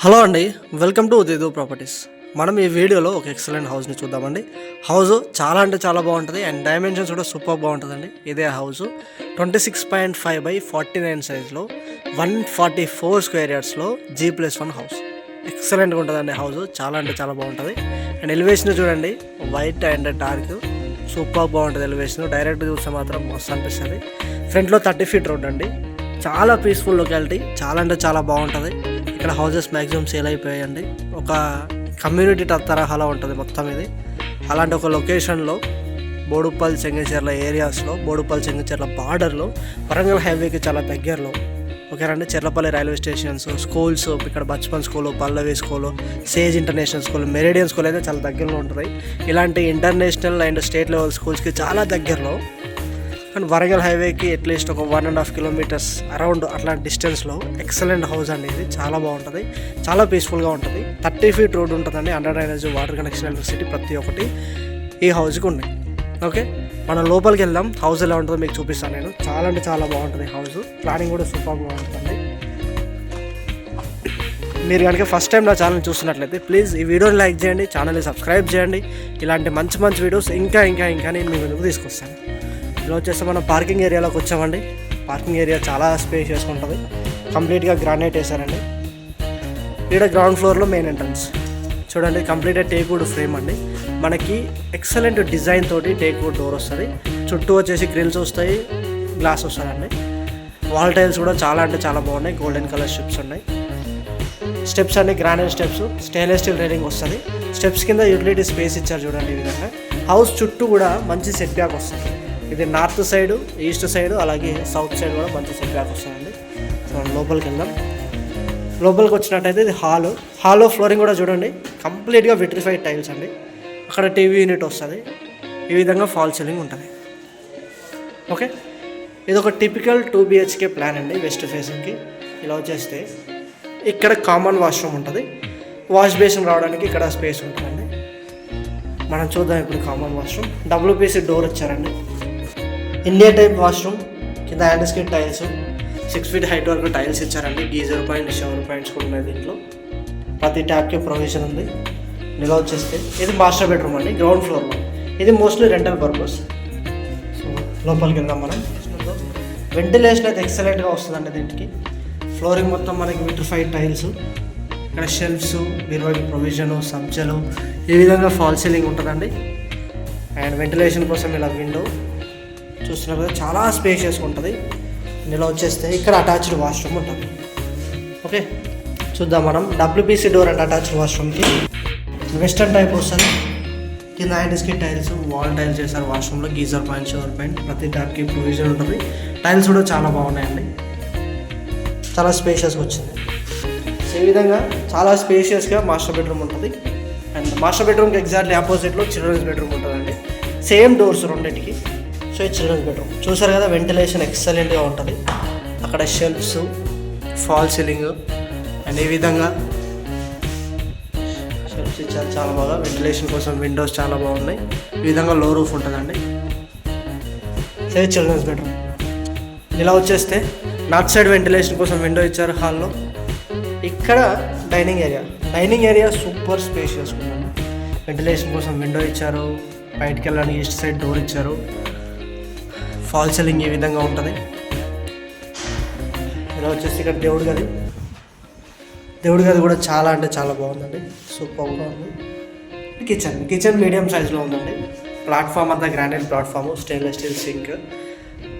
Hello అండి, welcome to Uday properties. మనం ఈ వీడియోలో ఒక ఎక్సలెంట్ హౌస్ని చూద్దామండి. హౌస్ చాలా అంటే చాలా బాగుంటుంది అండ్ డైమెన్షన్స్ కూడా సూపర్ బాగుంటుందండి. ఇదే హౌస్ 26.5/49 సైజ్లో 144 స్క్వేర్ యార్డ్స్లో G+1 హౌస్. ఎక్సలెంట్గా ఉంటుందండి హౌస్, చాలా అంటే చాలా బాగుంటుంది. అండ్ ఎలివేషన్ చూడండి, వైట్ అండ్ డార్క్ సూపర్ బాగుంటుంది ఎలివేషన్. డైరెక్ట్ చూస్తే మాత్రం మస్తు అనిపిస్తుంది. ఫ్రంట్లో 30 feet రోడ్ అండి, చాలా పీస్ఫుల్ లొకాలిటీ, చాలా అంటే చాలా బాగుంటుంది. ఇక్కడ హౌసెస్ మ్యాక్సిమం సేల్ అయిపోయాయండి. ఒక కమ్యూనిటీ తరహాలో ఉంటుంది మొత్తం ఇది. అలాంటి ఒక లొకేషన్లో బోడుప్పల్ చెంగచెర్ల ఏరియాస్లో, బోడుప్పల్ చెంగచెర్ల బార్డర్లో, వరంగల్ హైవేకి చాలా దగ్గరలో ఓకేనండి. చెర్లపల్లి రైల్వే స్టేషన్స్, స్కూల్స్, ఇక్కడ Bachpan school, Pallavi school, Sage International School, Meridian School అయితే చాలా దగ్గరలో ఉంటుంది. ఇలాంటి ఇంటర్నేషనల్ అండ్ స్టేట్ లెవెల్ స్కూల్స్కి చాలా దగ్గరలో. అండ్ వరంగల్ హైవేకి అట్లీస్ట్ ఒక 1.5 kilometers అరౌండ్ అట్లాంటి డిస్టెన్స్లో ఎక్సలెంట్ హౌస్ అనేది చాలా బాగుంటుంది, చాలా పీస్ఫుల్గా ఉంటుంది. 30 feet రోడ్ ఉంటుందండి. Under drainage, water connection, electricity ప్రతి ఒక్కటి ఈ హౌస్కి ఉన్నాయి. ఓకే, మనం లోపలికి వెళ్దాం. హౌస్ ఎలా ఉంటుందో మీకు చూపిస్తాను నేను. చాలా అంటే చాలా బాగుంటుంది హౌస్. ప్లానింగ్ కూడా సూపర్గా ఉంటుందండి. మీరు కనుక ఫస్ట్ టైం నా ఛానల్ చూస్తున్నట్లయితే ప్లీజ్ ఈ వీడియోని లైక్ చేయండి, ఛానల్ని సబ్స్క్రైబ్ చేయండి. ఇలాంటి మంచి మంచి వీడియోస్ ఇంకా నేను మీ ముందుకు తీసుకొస్తాను. ఇలా వచ్చేసి మనం పార్కింగ్ ఏరియాలోకి వచ్చామండి. పార్కింగ్ ఏరియా చాలా స్పేషియస్గా ఉంటుంది. కంప్లీట్గా గ్రానైట్ వేసారండి. ఇక్కడ గ్రౌండ్ ఫ్లోర్లో మెయిన్ ఎంట్రన్స్ చూడండి, కంప్లీట్గా టేక్ వుడ్ ఫ్రేమ్ అండి. మనకి ఎక్సలెంట్ డిజైన్ తోటి టేక్ వుడ్ డోర్ వస్తుంది. చుట్టూ వచ్చేసి గ్రిల్స్ వస్తాయి, గ్లాస్ వస్తుందండి. వాల్ టైల్స్ కూడా చాలా అంటే చాలా బాగున్నాయి. గోల్డెన్ కలర్ స్టెప్స్ ఉన్నాయి. స్టెప్స్ అన్ని granite steps, stainless steel railing వస్తుంది. స్టెప్స్ కింద యూటిలిటీ స్పేస్ ఇచ్చారు చూడండి. ఈ విధంగా హౌస్ చుట్టూ కూడా మంచి సెట్ బ్యాక్ వస్తుంది. ఇది నార్త్ సైడు, ఈస్ట్ సైడు, అలాగే సౌత్ సైడ్ కూడా మంచి సెట్ బ్యాక్ వస్తుందండి. సో లోపలికి వెళ్దాం. లోపలికి వచ్చినట్టయితే ఇది హాల్లో ఫ్లోరింగ్ కూడా చూడండి, కంప్లీట్గా విట్రిఫైడ్ టైల్స్ అండి. అక్కడ టీవీ యూనిట్ వస్తుంది. ఈ విధంగా ఫాల్ సీలింగ్ ఉంటుంది. ఓకే, ఇది ఒక టిపికల్ 2 BHK ప్లాన్ అండి. వెస్ట్ ఫేసింగ్కి ఇలా వచ్చేస్తే ఇక్కడ కామన్ వాష్రూమ్ ఉంటుంది. వాష్ బేసిన్ రావడానికి ఇక్కడ స్పేస్ ఉంటుందండి. మనం చూద్దాం ఇప్పుడు కామన్ వాష్రూమ్. WPC డోర్ వచ్చారండి. ఇండియా టైప్ వాష్రూమ్, కింద hand skin tiles, 6 feet height వరకు టైల్స్ ఇచ్చారండి. గీజర్ పాయింట్, షవర్ పాయింట్స్ కూడా ఉన్నాయి దీంట్లో. ప్రతి ట్యాప్కి ప్రొవిజన్ ఉంది. ఇలా వచ్చేస్తే ఇది మాస్టర్ బెడ్రూమ్ అండి, గ్రౌండ్ ఫ్లోర్లో. ఇది మోస్ట్లీ రెంటల్ పర్పస్. సో లోపలికి వెళ్దాం మనం. వెంటిలేషన్ అయితే ఎక్సలెంట్గా వస్తుందండి దీనికి. ఫ్లోరింగ్ మొత్తం మనకి విట్రిఫైడ్ టైల్స్, ఇక్కడ షెల్ఫ్స్, బీరువాకి ప్రొవిజను, సబ్జలు, ఈ విధంగా ఫాల్ సీలింగ్ ఉంటుందండి. అండ్ వెంటిలేషన్ కోసం ఇలా విండో చూస్తున్నారు కదా, చాలా స్పేషియస్గా ఉంటుంది. ఇలా వచ్చేస్తే ఇక్కడ అటాచ్డ్ వాష్రూమ్ ఉంటుంది. ఓకే, చూద్దాం మనం. WPC డోర్ అండ్ అటాచ్డ్ వాష్రూమ్కి వెస్టర్న్ టైప్ వస్తుంది. కింద hand skin tiles, wall tiles చేశారు వాష్రూమ్లో. గీజర్ పాయింట్, షవర్ పాయింట్, ప్రతి ట్యాప్కి ప్రొవిజన్ ఉంటుంది. టైల్స్ కూడా చాలా బాగున్నాయండి, చాలా స్పేషియస్గా వచ్చింది. సో ఈ విధంగా చాలా స్పేషియస్గా మాస్టర్ బెడ్రూమ్ ఉంటుంది. అండ్ మాస్టర్ బెడ్రూమ్కి ఎగ్జాక్ట్లీ ఆపోజిట్లో చిల్డ్రన్స్ బెడ్రూమ్ ఉంటుందండి. సేమ్ డోర్స్ రెండింటికి. సో ఈ చిల్డ్రన్స్ బెడ్రూమ్ చూసారు కదా, వెంటిలేషన్ ఎక్సలెంట్గా ఉంటుంది. అక్కడ షెల్ఫ్స్, ఫాల్ సీలింగ్, అండ్ ఈ విధంగా షెల్ఫ్స్ ఇచ్చారు చాలా బాగా. వెంటిలేషన్ కోసం విండోస్ చాలా బాగున్నాయి. ఈ విధంగా లో రూఫ్ ఉంటుందండి. సో ఈ చిల్డ్రన్స్ బెడ్రూమ్. ఇలా వచ్చేస్తే నార్త్ సైడ్ వెంటిలేషన్ కోసం విండో ఇచ్చారు హాల్లో. ఇక్కడ డైనింగ్ ఏరియా సూపర్ స్పేషియస్ ఉందండి. వెంటిలేషన్ కోసం విండో ఇచ్చారు. బయటికి వెళ్ళడానికి ఈస్ట్ సైడ్ డోర్ ఇచ్చారు. ఫాల్ సీలింగ్ ఈ విధంగా ఉంటుంది. ఇలా వచ్చేసి ఇక్కడ దేవుడి గది కూడా చాలా అంటే చాలా బాగుందండి, సూపర్గా ఉంది. కిచెన్ మీడియం సైజులో ఉందండి. ప్లాట్ఫామ్ అంతా granite platform, stainless steel sync,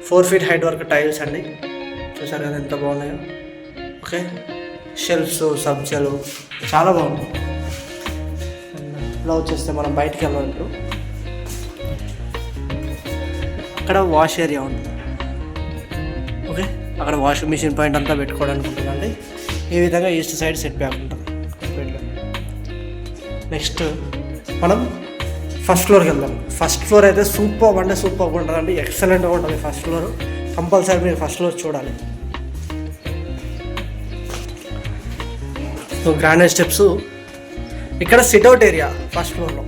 4 feet height వరకు టైల్స్ అండి. చూసారు కదా ఎంత బాగున్నాయో. ఓకే, షెల్ఫ్స్, సబ్జలు చాలా బాగుంది. ఇలా వచ్చేస్తే మనం బయటికి వెళ్ళాం. ఇప్పుడు అక్కడ వాష్ ఏరియా ఉంటుంది. ఓకే, అక్కడ వాషింగ్ మిషన్ పాయింట్ అంతా పెట్టుకోవడానికి ఉంటుందండి. ఈ విధంగా ఈస్ట్ సైడ్ సెట్ బ్యాక్ ఉంటుంది. నెక్స్ట్ మనం ఫస్ట్ ఫ్లోర్కి వెళ్దాం. ఫస్ట్ ఫ్లోర్ అయితే సూపర్గా ఉంటుందండి, ఎక్సలెంట్గా ఉంటుంది. ఫస్ట్ ఫ్లోర్ కంపల్సరీ మీరు ఫస్ట్ ఫ్లోర్ చూడాలి. సో గ్రానైట్ స్టెప్స్, ఇక్కడ సిట్అవుట్ ఏరియా ఫస్ట్ ఫ్లోర్లో.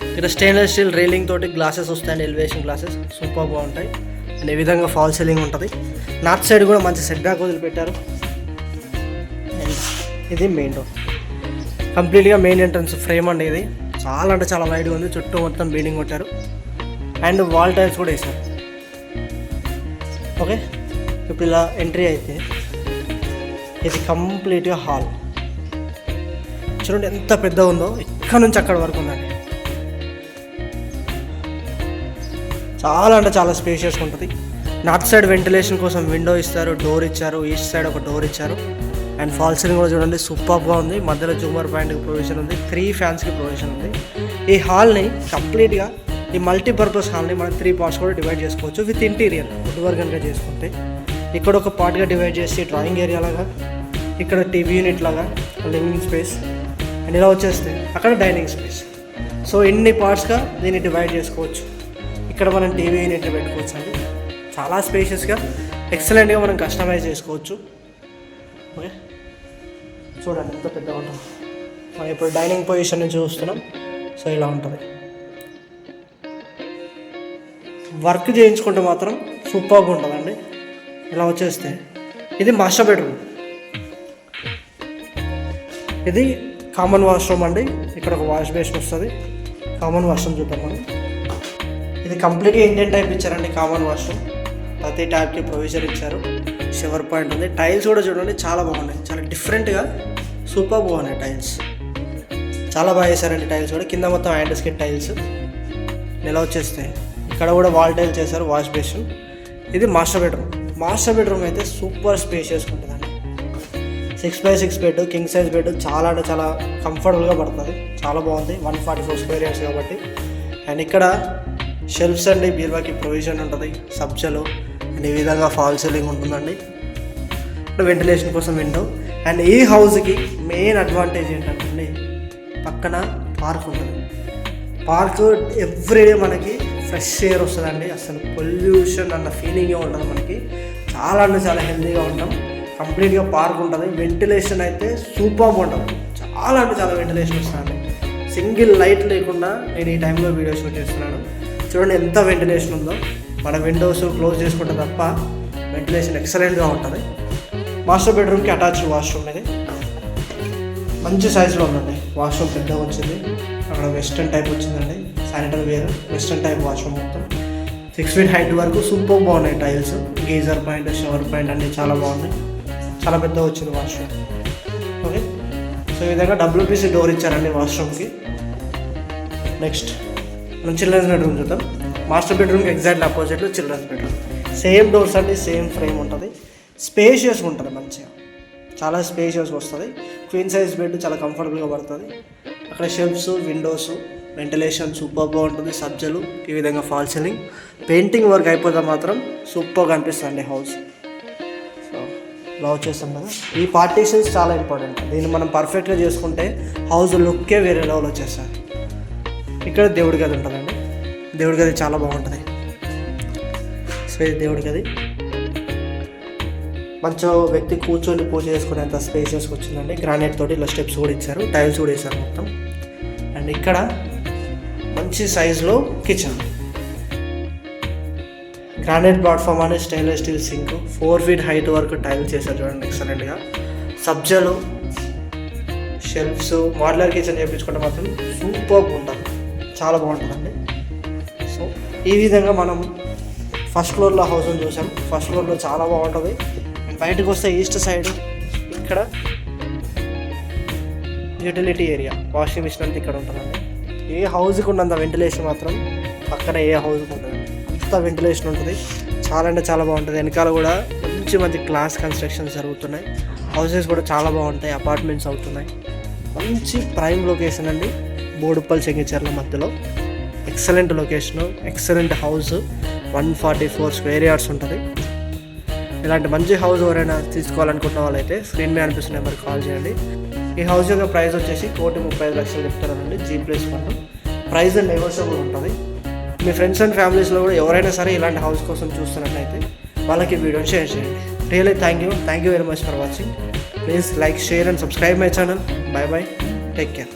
ఇక్కడ స్టెయిన్లెస్ స్టీల్ రైలింగ్ తోటి గ్లాసెస్ వస్తాయండి, ఎలివేషన్ గ్లాసెస్ సూపర్ బాగుంటాయి. అండ్ ఈ విధంగా ఫాల్ సీలింగ్ ఉంటుంది. నార్త్ సైడ్ కూడా మంచి సెట్ బ్యాక్ వదిలిపెట్టారు. అండ్ ఇది మెయిన్ డోర్. కంప్లీట్గా మెయిన్ ఎంట్రన్స్ ఫ్రేమ్ అండి. ఇది చాలా అంటే చాలా వైడ్గా ఉంది. చుట్టూ మొత్తం బీడింగ్ కొట్టారు అండ్ వాల్ టైల్స్ కూడా వేసారు. ఓకే, ఇప్పుడు ఇలా ఎంట్రీ అయితే ఇది కంప్లీట్గా హాల్. చూడండి ఎంత పెద్దగా ఉందో, ఇక్కడ నుంచి అక్కడ వరకు ఉందండి. చాలా అంటే చాలా స్పేషియస్గా ఉంటుంది. నార్త్ సైడ్ వెంటిలేషన్ కోసం విండో ఇస్తారు, డోర్ ఇచ్చారు. ఈస్ట్ సైడ్ ఒక డోర్ ఇచ్చారు అండ్ ఫాల్ సీలింగ్ కూడా చూడండి సూపర్గా ఉంది. మధ్యలో జూమర్ పాయింట్కి ప్రొవిజన్ ఉంది, 3 ఫ్యాన్స్కి ప్రొవిజన్ ఉంది. ఈ హాల్ని కంప్లీట్గా, ఈ మల్టీపర్పస్ హాల్ని మనం 3 పార్ట్స్ కూడా డివైడ్ చేసుకోవచ్చు విత్ ఇంటీరియర్ వుడ్ వర్క్ కనుక చేసుకుంటే. ఇక్కడ ఒక పార్ట్గా డివైడ్ చేసి డ్రాయింగ్ ఏరియా లాగా, ఇక్కడ టీవీ యూనిట్ లాగా లివింగ్ స్పేస్ అండ్ ఇలా వచ్చేస్తే అక్కడ డైనింగ్ స్పేస్. సో ఇన్ని పార్ట్స్గా దీన్ని డివైడ్ చేసుకోవచ్చు. ఇక్కడ మనం టీవీ యూనిట్ పెట్టుకోవచ్చు అండి. చాలా స్పేషియస్గా ఎక్సలెంట్గా మనం కస్టమైజ్ చేసుకోవచ్చు. ఓకే, చూడండి ఎంత పెద్దగా ఉంటుంది. మనం ఇప్పుడు డైనింగ్ పొజిషన్ నుంచి చూస్తున్నాం. సో ఇలా ఉంటుంది. వర్క్ చేయించుకుంటే మాత్రం సూపర్గా ఉంటుందండి. ఇలా వచ్చేస్తే ఇది మాస్టర్ బెడ్రూమ్. ఇది కామన్ వాష్రూమ్ అండి. ఇక్కడ ఒక వాష్ బేసిన్ వస్తుంది. కామన్ వాష్రూమ్ చూద్దాం మనం. ఇది కంప్లీట్గా ఇండియన్ టైప్ ఇచ్చారండి. కామన్ వాష్రూమ్ ప్రతి ట్యాప్కి ప్రొవిజన్ ఇచ్చారు. షవర్ పాయింట్ ఉంది. టైల్స్ కూడా చూడండి చాలా బాగున్నాయి. చాలా డిఫరెంట్గా సూపర్ బాగున్నాయి టైల్స్. చాలా బాగా వేసారండి టైల్స్ కూడా. కింద మొత్తం యాంటిస్కెట్ టైల్స్. ఇలా వచ్చేస్తే ఇక్కడ కూడా వాల్ టైల్ చేశారు, వాష్ బేసిన్. ఇది మాస్టర్ బెడ్రూమ్. మాస్టర్ బెడ్రూమ్ అయితే సూపర్ స్పేషియస్గా ఉంటుందండి. 6x6 bed, king size bed. చాలా అంటే చాలా కంఫర్టబుల్గా పడుతుంది. చాలా బాగుంది. 144 స్క్వేర్ యార్డ్స్ కాబట్టి. అండ్ ఇక్కడ షెల్ఫ్స్ అండి, బీరువాకి ప్రొవిజన్ ఉంటుంది, సబ్జలు అండ్ ఈ విధంగా ఫాల్ సీలింగ్ ఉంటుందండి. ఇక్కడ వెంటిలేషన్ కోసం విండో. అండ్ ఈ హౌస్కి మెయిన్ అడ్వాంటేజ్ ఏంటంటే పక్కన పార్క్ ఉంటుంది. పార్క్ ఎవ్రీడే మనకి ఫ్రెష్ ఎయిర్ వస్తుందండి. అసలు పొల్యూషన్ అన్న ఫీలింగే ఉంటుంది మనకి. చాలా అంటే చాలా హెల్తీగా ఉంటాం. కంప్లీట్గా పార్క్ ఉంటుంది. వెంటిలేషన్ అయితే సూపర్గా ఉంటుంది. చాలా అంటే చాలా వెంటిలేషన్ వస్తుంది. సింగిల్ లైట్ లేకుండా నేను ఈ టైంలో వీడియో షూట్ చేస్తున్నాను. చూడండి ఎంత వెంటిలేషన్ ఉందో. మన విండోస్ క్లోజ్ చేసుకుంటే తప్ప వెంటిలేషన్ ఎక్సలెంట్గా ఉంటుంది. మాస్టర్ బెడ్రూమ్కి అటాచ్డ్ వాష్రూమ్ ఇది. మంచి సైజులో ఉందండి. వాష్రూమ్ పెద్దగా వచ్చింది. అక్కడ వెస్టర్న్ టైప్ వచ్చిందండి. Sanitary ware western type washroom మొత్తం 6 feet హైట్ వరకు సూపర్ బాగున్నాయి tiles. Geyser point, shower point అన్నీ చాలా బాగున్నాయి. చాలా పెద్దగా వచ్చింది వాష్రూమ్. ఓకే, సో ఈ విధంగా WPC డోర్ ఇచ్చారండి వాష్రూమ్కి. నెక్స్ట్ మనం చిల్డ్రన్స్ బెడ్రూమ్ చూద్దాం. మాస్టర్ బెడ్రూమ్కి ఎగ్జాక్ట్ అపోజిట్లో చిల్డ్రన్స్ బెడ్రూమ్. సేమ్ డోర్స్ అండి, సేమ్ ఫ్రేమ్ ఉంటుంది. స్పేషియస్గా ఉంటుంది మంచిగా. చాలా స్పేషియస్గా వస్తుంది. క్వీన్ సైజ్ బెడ్ చాలా కంఫర్టబుల్గా పడుతుంది. అక్కడ షెల్ఫ్స్, విండోస్, వెంటిలేషన్ సూపర్గా ఉంటుంది. సబ్జలు, ఈ విధంగా ఫాల్ సీలింగ్. పెయింటింగ్ వర్క్ అయిపోతే మాత్రం సూపర్గా అనిపిస్తుంది హౌస్. సో ఇలా వచ్చేస్తాం కదా. ఈ పార్టీషన్స్ చాలా ఇంపార్టెంట్. దీన్ని మనం పర్ఫెక్ట్గా చేసుకుంటే హౌస్ లుక్కే వేరే లెవెల్ వచ్చేస్తుంది. ఇక్కడ దేవుడి గది ఉంటుందండి. దేవుడి గది చాలా బాగుంటుంది. సో ఇది దేవుడి గది. మంచిగా వ్యక్తి కూర్చొని పూజ చేసుకునేంత స్పేసెస్కి వచ్చిందండి. గ్రానైట్ తోటి ఇలా స్టెప్స్ కూడా ఇచ్చారు, టైల్స్ కూడా వేసారు మొత్తం. అండ్ ఇక్కడ మంచి సైజులో కిచెన్. గ్రానైట్ ప్లాట్ఫామ్ అని stainless steel sync, 4 feet height వరకు టైల్స్ చేశారు చూడండి ఎక్సలెంట్గా. సబ్జలు, షెల్ఫ్స్, మోడ్యులర్ కిచెన్ చేయించుకుంటే మాత్రం సూపర్గా ఉంటుంది. చాలా బాగుంటుందండి. సో ఈ విధంగా మనం ఫస్ట్ ఫ్లోర్లో హౌస్ని చూసాం. ఫస్ట్ ఫ్లోర్లో చాలా బాగుంటుంది. అండ్ బయటకు వస్తే ఈస్ట్ సైడ్ ఇక్కడ యూటిలిటీ ఏరియా, వాషింగ్ మిషన్ అంతా ఇక్కడ ఉంటుందండి. ఏ హౌస్కి ఉన్నంత వెంటిలేషన్ మాత్రం పక్కన ఏ హౌస్కి ఉంటుంది. అంత వెంటిలేషన్ ఉంటుంది. చాలా అంటే చాలా బాగుంటుంది. వెనకాల కూడా మంచి క్లాస్ కన్స్ట్రక్షన్స్ జరుగుతున్నాయి. హౌసెస్ కూడా చాలా బాగుంటాయి. అపార్ట్మెంట్స్ అవుతున్నాయి. మంచి ప్రైమ్ లొకేషన్ అండి. బోడుప్పల్ చెంగిచెర్ల మధ్యలో excellent location, excellent house. 144 square yards ఉంటుంది. ఇలాంటి మంచి హౌస్ ఎవరైనా తీసుకోవాలనుకున్న వాళ్ళైతే స్క్రీన్ మీద అనిపిస్తున్న నెంబర్కి కాల్ చేయండి. ఈ హౌస్ యొక్క ప్రైస్ వచ్చేసి 1,35,00,000 చెప్తారండి. G+1 ప్రైస్ నెగోషియబుల్ ఉంటుంది. మీ ఫ్రెండ్స్ అండ్ ఫ్యామిలీస్లో కూడా ఎవరైనా సరే ఇలాంటి హౌస్ కోసం చూస్తున్నట్లయితే వాళ్ళకి వీడియోని షేర్ చేయండి. Really thank you very much for watching. Please like, share and subscribe my channel. By by, take care.